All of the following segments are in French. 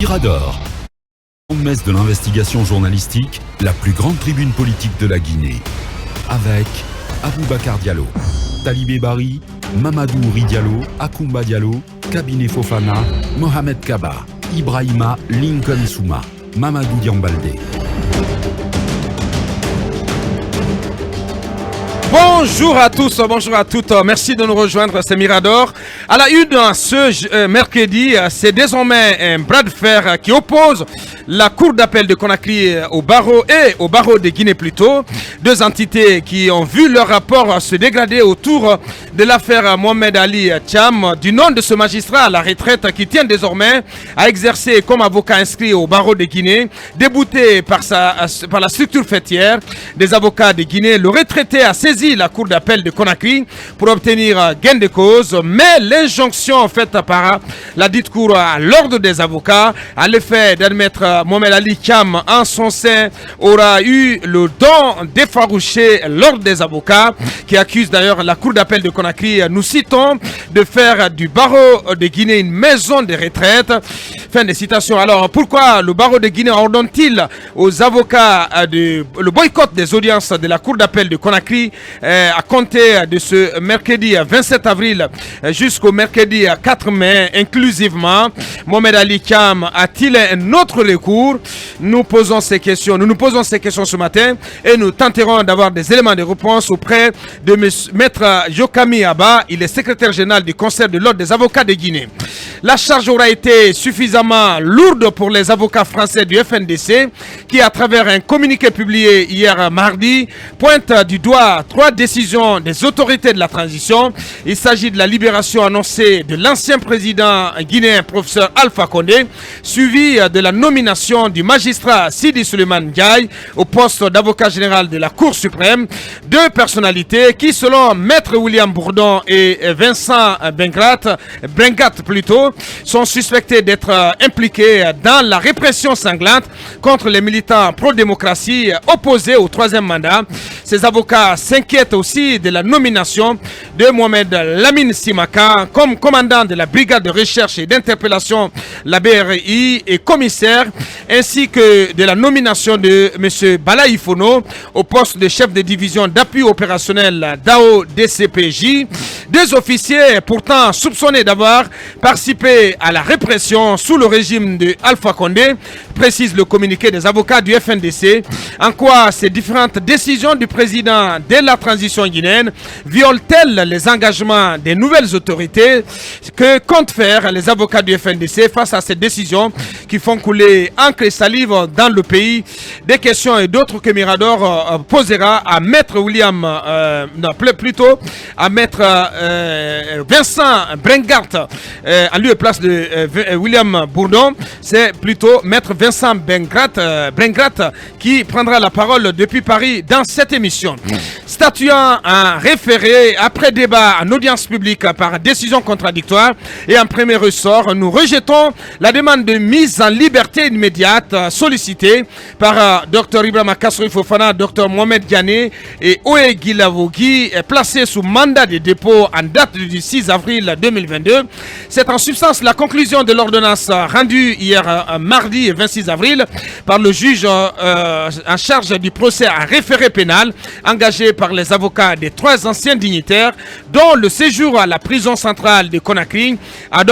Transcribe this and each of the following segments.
Mirador, grande messe de l'investigation journalistique, la plus grande tribune politique de la Guinée. Avec Aboubacar Diallo, Talibé Bari, Mamadou Ouri Diallo, Akoumba Diallo, Kabinet Fofana, Mohamed Kaba, Ibrahima Lincoln Souma, Mamadou Diambalde. Bonjour à tous, bonjour à toutes, merci de nous rejoindre, c'est Mirador. À la une, ce mercredi, c'est désormais un bras de fer qui oppose la Cour d'appel de Conakry au barreau de Guinée plutôt. Deux entités qui ont vu leur rapport se dégrader autour de l'affaire Mohamed Ali Thiam, du nom de ce magistrat à la retraite qui tient désormais à exercer comme avocat inscrit au barreau de Guinée, débouté par la structure fêtière des avocats de Guinée. Le retraité a saisi la Cour d'appel de Conakry pour obtenir gain de cause, mais l'injonction faite par la dite Cour à l'ordre des avocats à l'effet d'admettre Mohamed Ali Thiam en son sein aura eu le don d'effaroucher l'ordre des avocats qui accuse d'ailleurs la Cour d'appel de Conakry, nous citons, de faire du barreau de Guinée une maison de retraite. Fin de citation. Alors pourquoi le barreau de Guinée ordonne-t-il aux avocats le boycott des audiences de la Cour d'appel de Conakry à compter de ce mercredi 27 avril jusqu'au mercredi 4 mai inclusivement? Mohamed Ali Thiam a-t-il un autre recours? Nous posons ces questions ce matin et nous tenterons d'avoir des éléments de réponse auprès de Maître Yokami Abba. Il est secrétaire général du Conseil de l'ordre des avocats de Guinée. La charge aura été suffisamment lourde pour les avocats français du FNDC qui, à travers un communiqué publié hier mardi, pointe du doigt 3 décisions des autorités de la transition. Il s'agit de la libération annoncée de l'ancien président guinéen, professeur Alpha Condé, suivi de la nomination du magistrat Sidi Suleiman Ndiaye au poste d'avocat général de la Cour suprême. Deux personnalités qui, selon Maître William Bourdon et Vincent Brengat plutôt, sont suspectés d'être impliqués dans la répression sanglante contre les militants pro-démocratie opposés au 3e mandat. Ces avocats s'inquiètent aussi de la nomination de Mohamed Lamine Simaka comme commandant de la brigade de recherche et d'interpellation, la BRI, et commissaire, ainsi que de la nomination de M. Bala Ifono au poste de chef de division d'appui opérationnel d'AO DCPJ. Deux officiers pourtant soupçonnés d'avoir participé à la répression sous le régime de Alpha Condé, précise le communiqué des avocats du FNDC. En quoi ces différentes décisions du président de la transition guinéenne violent-elles les engagements des nouvelles autorités? Que comptent faire les avocats du FNDC face à ces décisions qui font couler encre et salive dans le pays? Des questions et d'autres que Mirador posera à Maître à Maître Vincent Brengat en lieu et place de William Bourdon. C'est plutôt Maître Vincent Brengat qui prendra la parole depuis Paris dans cette émission. Statuant un référé après débat en audience publique par décision contradictoire et en premier ressort, nous rejetons la demande de mise en liberté immédiate sollicitée par Dr Ibrahima Kassouri Fofana, Dr Mohamed Diané et Oe Guilavogui, placés sous mandat de dépôt en date du 6 avril 2022. C'est en substance la conclusion de l'ordonnance rendue hier mardi 26 avril par le juge en charge du procès à référé pénal engagé par les avocats des 3 anciens dignitaires dont le séjour à la prison centrale de Conakry va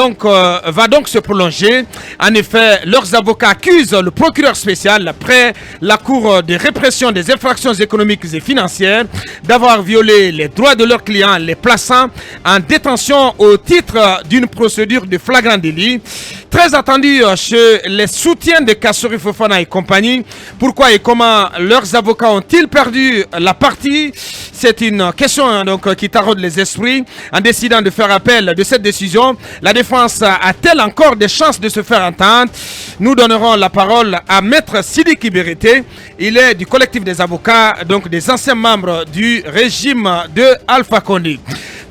donc se prolonger. En effet, leurs avocats accusent le procureur spécial près la Cour de répression des infractions économiques et financières d'avoir violé les droits de leurs clients, les plaçant en détention au titre d'une procédure de flagrant délit. Très attendu chez les soutiens de Kassouri Fofana et compagnie. Pourquoi et comment leurs avocats ont-ils perdu la partie? C'est une question qui taraude les esprits. En décidant de faire appel de cette décision, la défense a-t-elle encore des chances de se faire entendre? Nous donnerons la parole à Maître Sidi Kiberete. Il est du collectif des avocats, donc des anciens membres du régime de Alpha Condé.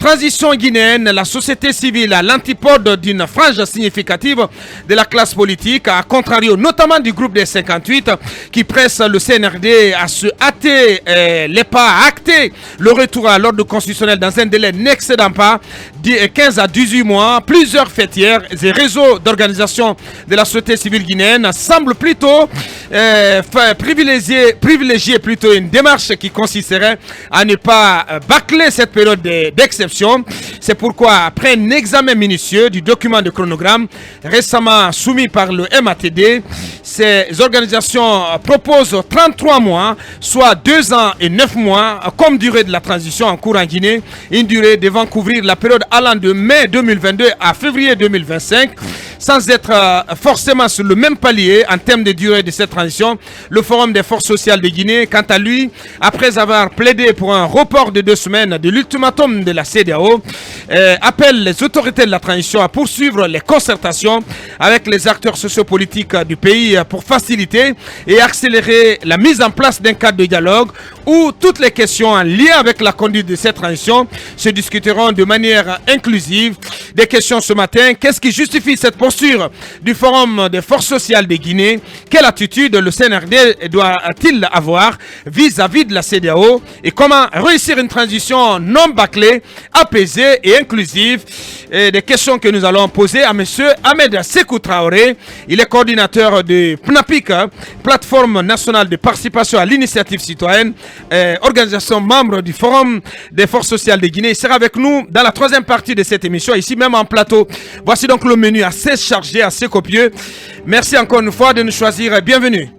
transition guinéenne, la société civile à l'antipode d'une frange significative de la classe politique, à contrario notamment du groupe des 58 qui presse le CNRD à se hâter les pas, à acter le retour à l'ordre constitutionnel dans un délai n'excédant pas 15 à 18 mois. Plusieurs fêtières et réseaux d'organisations de la société civile guinéenne semblent plutôt privilégier plutôt une démarche qui consisterait à ne pas bâcler cette période d'exception. C'est pourquoi, après un examen minutieux du document de chronogramme récemment soumis par le MATD, ces organisations proposent 33 mois, soit 2 ans et 9 mois comme durée de la transition en cours en Guinée, une durée devant couvrir la période allant de mai 2022 à février 2025, sans être forcément sur le même palier en termes de durée de cette transition. Le Forum des forces sociales de Guinée, quant à lui, après avoir plaidé pour un report de 2 semaines de l'ultimatum de la CEDEAO, appelle les autorités de la transition à poursuivre les concertations avec les acteurs sociopolitiques du pays pour faciliter et accélérer la mise en place d'un cadre de dialogue où toutes les questions en lien avec la conduite de cette transition se discuteront de manière inclusive. Des questions ce matin: qu'est-ce qui justifie cette posture du Forum des forces sociales de Guinée? Quelle attitude le CNRD doit-il avoir vis-à-vis de la CEDEAO? Et comment réussir une transition non bâclée, apaisée et inclusive? Et des questions que nous allons poser à M. Ahmed Sékou Traoré. Il est coordinateur de PNAPIC, Plateforme nationale de participation à l'initiative citoyenne, organisation membre du Forum des forces sociales de Guinée. Il sera avec nous dans la 3e partie de cette émission, ici même en plateau. Voici donc le menu assez chargé, assez copieux. Merci encore une fois de nous choisir. Bienvenue.